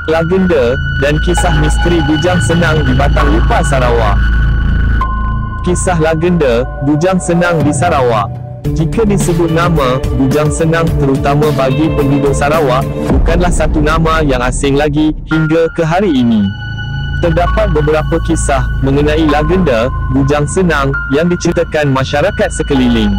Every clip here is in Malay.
Legenda dan kisah misteri Bujang Senang di Batang Lupa, Sarawak. Kisah legenda Bujang Senang di Sarawak. Jika disebut nama Bujang Senang, terutama bagi penduduk Sarawak, bukanlah satu nama yang asing lagi hingga ke hari ini. Terdapat beberapa kisah mengenai legenda Bujang Senang yang diceritakan masyarakat sekeliling.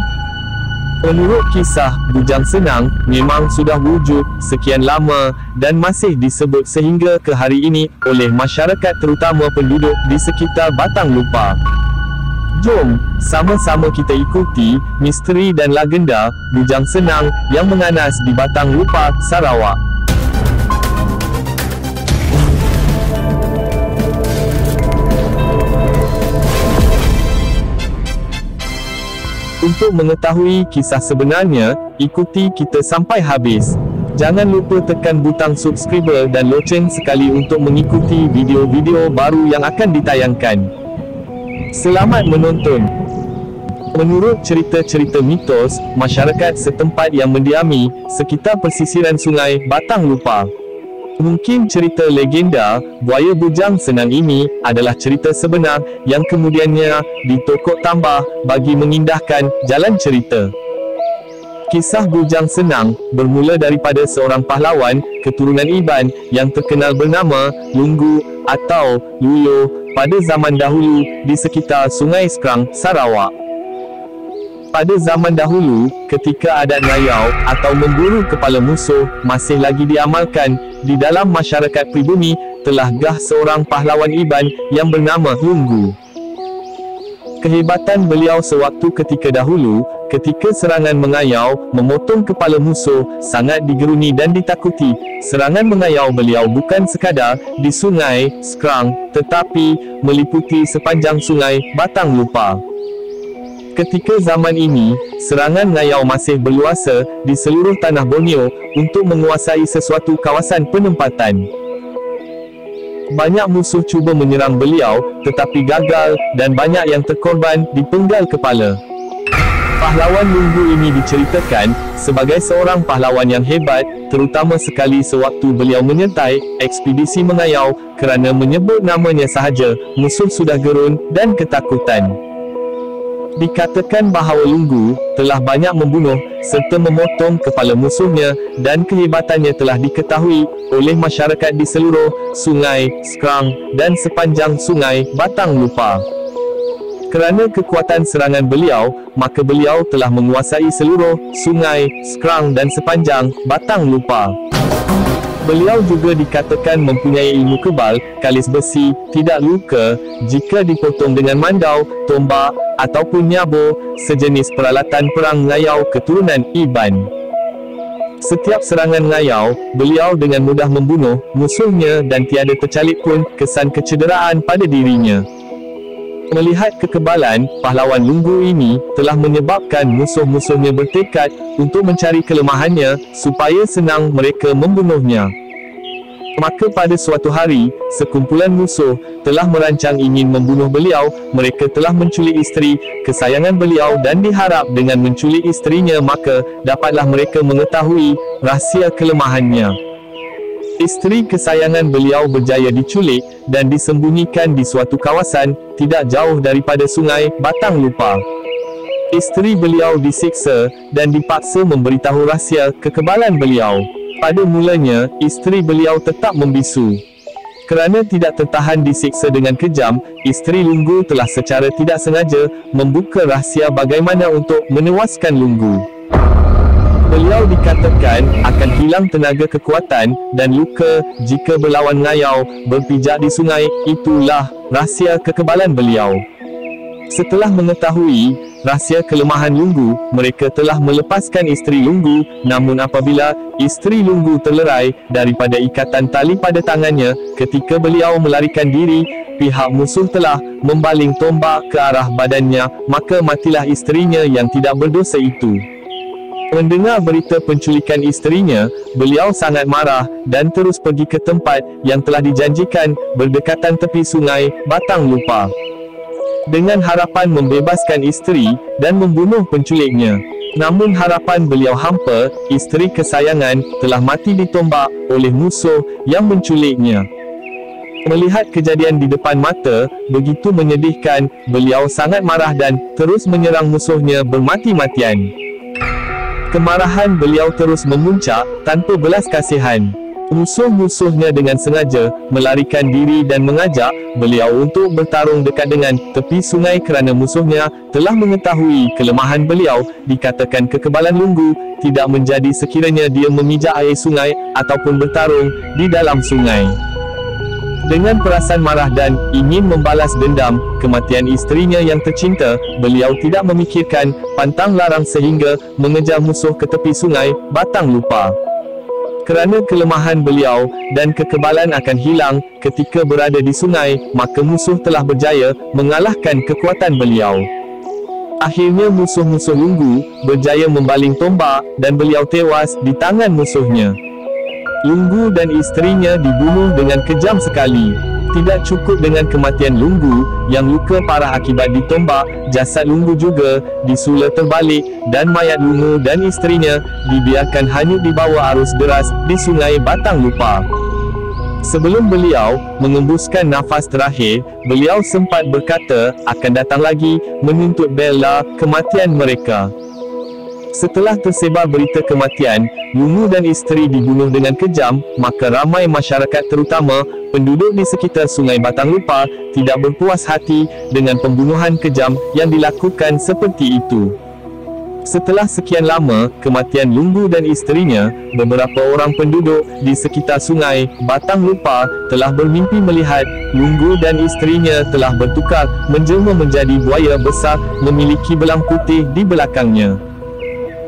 Menurut kisah, Bujang Senang memang sudah wujud sekian lama dan masih disebut sehingga ke hari ini oleh masyarakat, terutama penduduk di sekitar Batang Lupa. Jom, sama-sama kita ikuti misteri dan legenda Bujang Senang yang menganas di Batang Lupa, Sarawak. Untuk mengetahui kisah sebenarnya, ikuti kita sampai habis. Jangan lupa tekan butang subscribe dan loceng sekali untuk mengikuti video-video baru yang akan ditayangkan. Selamat menonton. Menurut cerita-cerita mitos, masyarakat setempat yang mendiami sekitar pesisiran sungai Batang Lupa. Mungkin cerita legenda buaya Bujang Senang ini adalah cerita sebenar yang kemudiannya ditokok tambah bagi mengindahkan jalan cerita. Kisah Bujang Senang bermula daripada seorang pahlawan keturunan Iban yang terkenal bernama Lunggu atau Luyo pada zaman dahulu di sekitar Sungai Skrang, Sarawak. Pada zaman dahulu, ketika adat ngayau atau memburu kepala musuh masih lagi diamalkan di dalam masyarakat pribumi, telah gah seorang pahlawan Iban yang bernama Lunggu. Kehebatan beliau sewaktu ketika dahulu, ketika serangan mengayau memotong kepala musuh, sangat digeruni dan ditakuti. Serangan mengayau beliau bukan sekadar di Sungai Skrang, tetapi meliputi sepanjang Sungai Batang Lupa. Ketika zaman ini, serangan ngayau masih berluasa di seluruh tanah Borneo untuk menguasai sesuatu kawasan penempatan. Banyak musuh cuba menyerang beliau, tetapi gagal dan banyak yang terkorban dipenggal kepala. Pahlawan Lunggu ini diceritakan sebagai seorang pahlawan yang hebat, terutama sekali sewaktu beliau menyertai ekspedisi mengayau. Kerana menyebut namanya sahaja, musuh sudah gerun dan ketakutan. Dikatakan bahawa Lunggu telah banyak membunuh serta memotong kepala musuhnya dan kehebatannya telah diketahui oleh masyarakat di seluruh Sungai Skrang dan sepanjang Sungai Batang Lupa. Kerana kekuatan serangan beliau, maka beliau telah menguasai seluruh Sungai Skrang dan sepanjang Batang Lupa. Beliau juga dikatakan mempunyai ilmu kebal, kalis besi, tidak luka, jika dipotong dengan mandau, tombak, ataupun nyabo, sejenis peralatan perang ngayau keturunan Iban. Setiap serangan ngayau, beliau dengan mudah membunuh musuhnya dan tiada tercalit pun kesan kecederaan pada dirinya. Melihat kekebalan pahlawan Lunggu ini telah menyebabkan musuh-musuhnya bertekad untuk mencari kelemahannya supaya senang mereka membunuhnya. Maka pada suatu hari, sekumpulan musuh telah merancang ingin membunuh beliau. Mereka telah menculik isteri kesayangan beliau dan diharap dengan menculik isterinya maka dapatlah mereka mengetahui rahsia kelemahannya. Isteri kesayangan beliau berjaya diculik dan disembunyikan di suatu kawasan tidak jauh daripada Sungai Batang Lupa. Isteri beliau disiksa dan dipaksa memberitahu rahsia kekebalan beliau. Pada mulanya, isteri beliau tetap membisu. Kerana tidak tertahan disiksa dengan kejam, isteri Lunggu telah secara tidak sengaja membuka rahsia bagaimana untuk menewaskan Lunggu. Beliau dikatakan akan hilang tenaga kekuatan dan luka jika berlawan ngayau berpijak di sungai. Itulah rahsia kekebalan beliau. Setelah mengetahui rahsia kelemahan Lunggu, mereka telah melepaskan isteri Lunggu. Namun apabila isteri Lunggu terlerai daripada ikatan tali pada tangannya ketika beliau melarikan diri, pihak musuh telah membaling tombak ke arah badannya, maka matilah isterinya yang tidak berdosa itu. Mendengar berita penculikan isterinya, beliau sangat marah dan terus pergi ke tempat yang telah dijanjikan berdekatan tepi Sungai Batang Lupa dengan harapan membebaskan isteri dan membunuh penculiknya. Namun harapan beliau hampa, isteri kesayangan telah mati ditombak oleh musuh yang menculiknya. Melihat kejadian di depan mata, begitu menyedihkan, beliau sangat marah dan terus menyerang musuhnya bermati-matian. Kemarahan beliau terus memuncak, tanpa belas kasihan. Musuh-musuhnya dengan sengaja melarikan diri dan mengajak beliau untuk bertarung dekat dengan tepi sungai kerana musuhnya telah mengetahui kelemahan beliau. Dikatakan kekebalan Lunggu tidak menjadi sekiranya dia memijak air sungai ataupun bertarung di dalam sungai. Dengan perasaan marah dan ingin membalas dendam kematian isterinya yang tercinta, beliau tidak memikirkan pantang larang sehingga mengejar musuh ke tepi sungai Batang Lupa. Kerana kelemahan beliau dan kekebalan akan hilang ketika berada di sungai, maka musuh telah berjaya mengalahkan kekuatan beliau. Akhirnya musuh-musuh Lunggu berjaya membaling tombak dan beliau tewas di tangan musuhnya. Lunggu dan isterinya dibunuh dengan kejam sekali. Tidak cukup dengan kematian Lunggu yang luka parah akibat ditombak, jasad Lunggu juga disula terbalik dan mayat Lunggu dan isterinya dibiarkan hanyut di bawah arus deras di sungai Batang Lupa. Sebelum beliau mengembuskan nafas terakhir, beliau sempat berkata akan datang lagi menuntut bela kematian mereka. Setelah tersebar berita kematian Lunggu dan isteri dibunuh dengan kejam, maka ramai masyarakat terutama penduduk di sekitar sungai Batang Lupa tidak berpuas hati dengan pembunuhan kejam yang dilakukan seperti itu. Setelah sekian lama kematian Lunggu dan isterinya, beberapa orang penduduk di sekitar sungai Batang Lupa telah bermimpi melihat Lunggu dan isterinya telah bertukar menjelma menjadi buaya besar memiliki belang putih di belakangnya,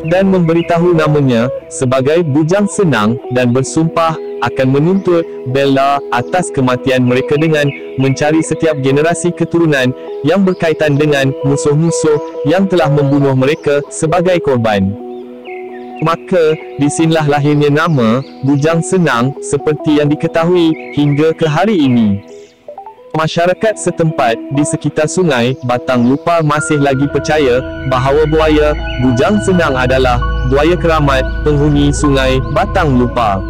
dan memberitahu namanya sebagai Bujang Senang dan bersumpah akan menuntut bela atas kematian mereka dengan mencari setiap generasi keturunan yang berkaitan dengan musuh-musuh yang telah membunuh mereka sebagai korban. Maka, disinilah lahirnya nama Bujang Senang seperti yang diketahui hingga ke hari ini. Masyarakat setempat di sekitar sungai Batang Lupa masih lagi percaya bahawa buaya Bujang Senang adalah buaya keramat penghuni sungai Batang Lupa.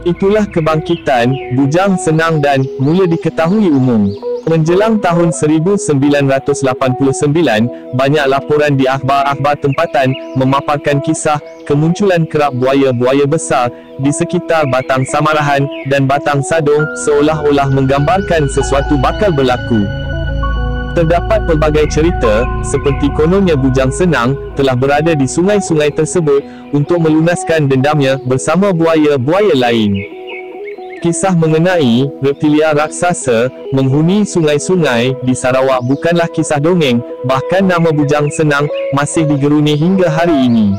Itulah kebangkitan Bujang Senang dan mula diketahui umum. Menjelang tahun 1989, banyak laporan di akhbar-akhbar tempatan memaparkan kisah kemunculan kerap buaya-buaya besar di sekitar Batang Samarahan dan Batang Sadong, seolah-olah menggambarkan sesuatu bakal berlaku. Terdapat pelbagai cerita, seperti kononnya Bujang Senang telah berada di sungai-sungai tersebut untuk melunaskan dendamnya bersama buaya-buaya lain. Kisah mengenai reptilia raksasa menghuni sungai-sungai di Sarawak bukanlah kisah dongeng, bahkan nama Bujang Senang masih digeruni hingga hari ini.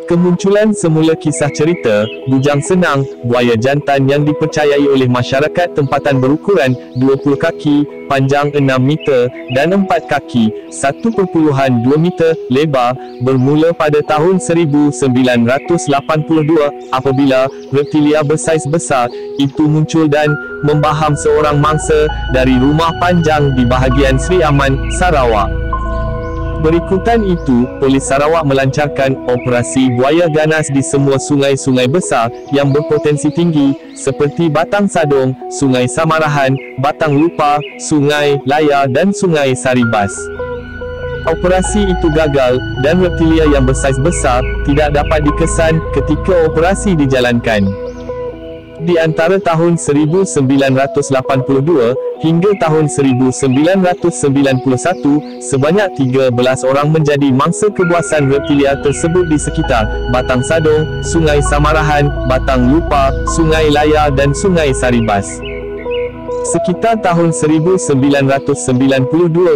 Kemunculan semula kisah cerita Bujang Senang, buaya jantan yang dipercayai oleh masyarakat tempatan berukuran 20 kaki, panjang 6 meter dan 4 kaki, 1.2 meter lebar, bermula pada tahun 1982 apabila reptilia bersaiz besar itu muncul dan membaham seorang mangsa dari rumah panjang di bahagian Sri Aman, Sarawak. Berikutan itu, Polis Sarawak melancarkan operasi buaya ganas di semua sungai-sungai besar yang berpotensi tinggi seperti Batang Sadong, Sungai Samarahan, Batang Lupa, Sungai Layar dan Sungai Saribas. Operasi itu gagal dan reptilia yang bersaiz besar tidak dapat dikesan ketika operasi dijalankan. Di antara tahun 1982 hingga tahun 1991, sebanyak 13 orang menjadi mangsa kebuasan reptilia tersebut di sekitar Batang Sadong, Sungai Samarahan, Batang Lupa, Sungai Layar dan Sungai Saribas. Sekitar tahun 1992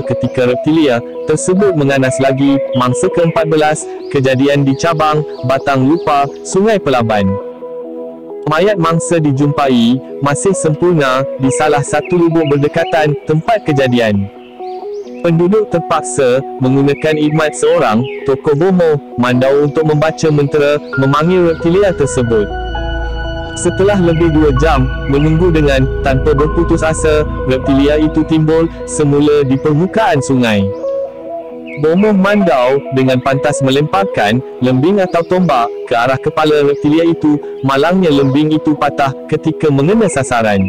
ketika reptilia tersebut menganas lagi mangsa ke-14, kejadian di cabang Batang Lupa, Sungai Pelaban. Mayat mangsa dijumpai masih sempurna di salah satu lubuk berdekatan tempat kejadian. Penduduk terpaksa menggunakan khidmat seorang tokoh bomoh mandau untuk membaca mentera memanggil reptilia tersebut. Setelah lebih 2 jam menunggu dengan tanpa berputus asa, reptilia itu timbul semula di permukaan sungai. Bomoh mandau dengan pantas melemparkan lembing atau tombak ke arah kepala reptilia itu. Malangnya lembing itu patah ketika mengena sasaran.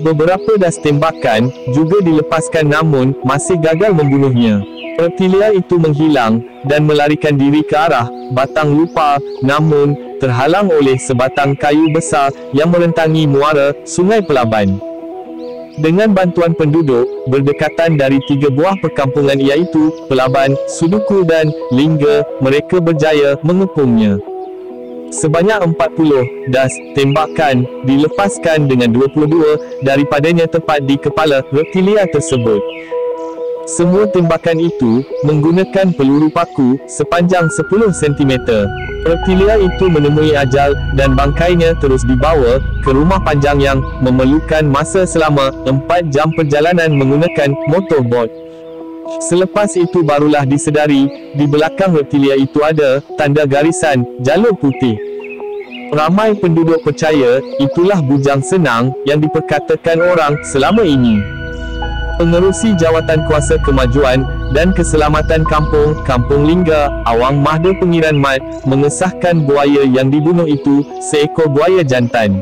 Beberapa das tembakan juga dilepaskan namun masih gagal membunuhnya. Reptilia itu menghilang dan melarikan diri ke arah batang lupa, namun terhalang oleh sebatang kayu besar yang merentangi muara Sungai Pelaban. Dengan bantuan penduduk berdekatan dari 3 buah perkampungan iaitu Pelaban, Suduku dan Lingga, mereka berjaya mengepungnya. Sebanyak 40 das tembakan dilepaskan dengan 22 daripadanya tepat di kepala reptilia tersebut. Semua tembakan itu menggunakan peluru paku sepanjang 10 cm. Reptilia itu menemui ajal dan bangkainya terus dibawa ke rumah panjang yang memerlukan masa selama 4 jam perjalanan menggunakan motorbot. Selepas itu barulah disedari di belakang reptilia itu ada tanda garisan jalur putih. Ramai penduduk percaya itulah bujang senang yang diperkatakan orang selama ini. Pengerusi Jawatan Kuasa Kemajuan dan Keselamatan Kampung Lingga, Awang Mahda Pengiran Mat, mengesahkan buaya yang dibunuh itu seekor buaya jantan.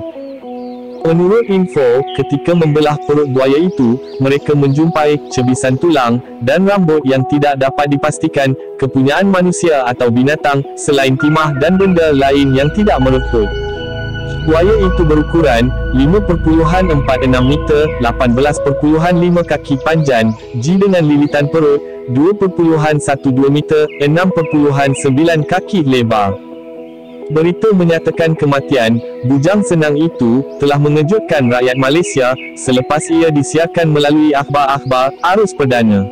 Menurut info, ketika membelah perut buaya itu, mereka menjumpai cebisan tulang dan rambut yang tidak dapat dipastikan kepunyaan manusia atau binatang selain timah dan benda lain yang tidak mereput. Buaya itu berukuran 5.46 meter, 18.5 kaki panjang, G dengan lilitan perut 2.12 meter, 6.9 kaki lebar. Berita menyatakan kematian bujang senang itu telah mengejutkan rakyat Malaysia selepas ia disiarkan melalui akhbar-akhbar arus perdana.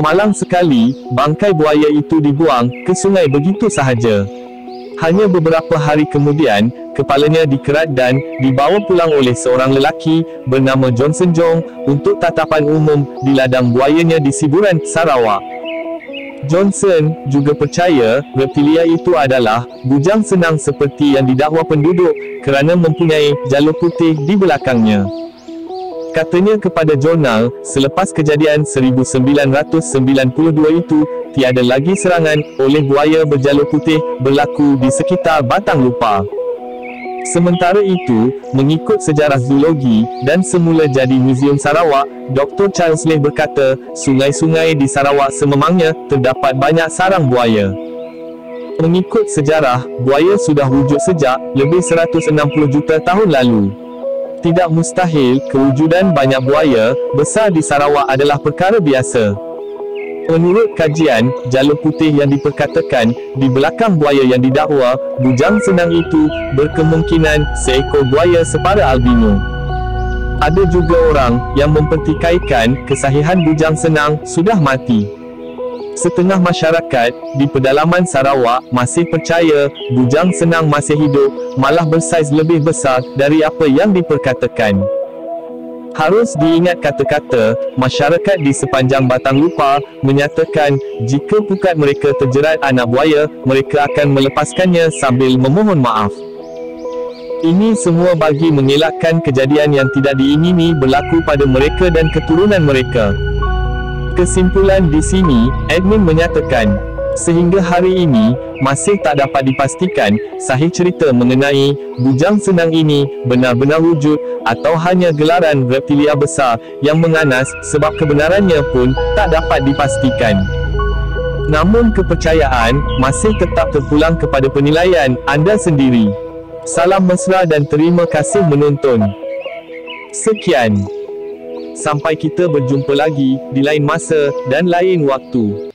Malang sekali, bangkai buaya itu dibuang ke sungai begitu sahaja. Hanya beberapa hari kemudian, kepalanya dikerat dan dibawa pulang oleh seorang lelaki bernama Johnson Jong untuk tatapan umum di ladang buayanya di Siburan, Sarawak. Johnson juga percaya reptilia itu adalah bujang senang seperti yang didakwa penduduk kerana mempunyai jalur putih di belakangnya. Katanya kepada jurnal, selepas kejadian 1992 itu, tiada lagi serangan oleh buaya berjalur putih berlaku di sekitar Batang Lupa. Sementara itu, mengikut sejarah zoologi dan semula jadi Muzium Sarawak, Dr. Charles Leh berkata, sungai-sungai di Sarawak sememangnya terdapat banyak sarang buaya. Mengikut sejarah, buaya sudah wujud sejak lebih 160 juta tahun lalu. Tidak mustahil kewujudan banyak buaya besar di Sarawak adalah perkara biasa. Menurut kajian, jalur putih yang diperkatakan di belakang buaya yang didakwa bujang senang itu berkemungkinan seekor buaya separa albino. Ada juga orang yang mempertikaikan kesahihan bujang senang sudah mati. Setengah masyarakat di pedalaman Sarawak masih percaya bujang senang masih hidup, malah bersaiz lebih besar dari apa yang diperkatakan. Harus diingat kata-kata masyarakat di sepanjang Batang Lupa menyatakan jika pukat mereka terjerat anak buaya, mereka akan melepaskannya sambil memohon maaf. Ini semua bagi mengelakkan kejadian yang tidak diingini berlaku pada mereka dan keturunan mereka. Kesimpulan di sini, admin menyatakan, sehingga hari ini, masih tak dapat dipastikan sahih cerita mengenai bujang senang ini benar-benar wujud atau hanya gelaran reptilia besar yang menganas, sebab kebenarannya pun tak dapat dipastikan. Namun kepercayaan masih tetap terpulang kepada penilaian anda sendiri. Salam mesra dan terima kasih menonton. Sekian. Sampai kita berjumpa lagi di lain masa dan lain waktu.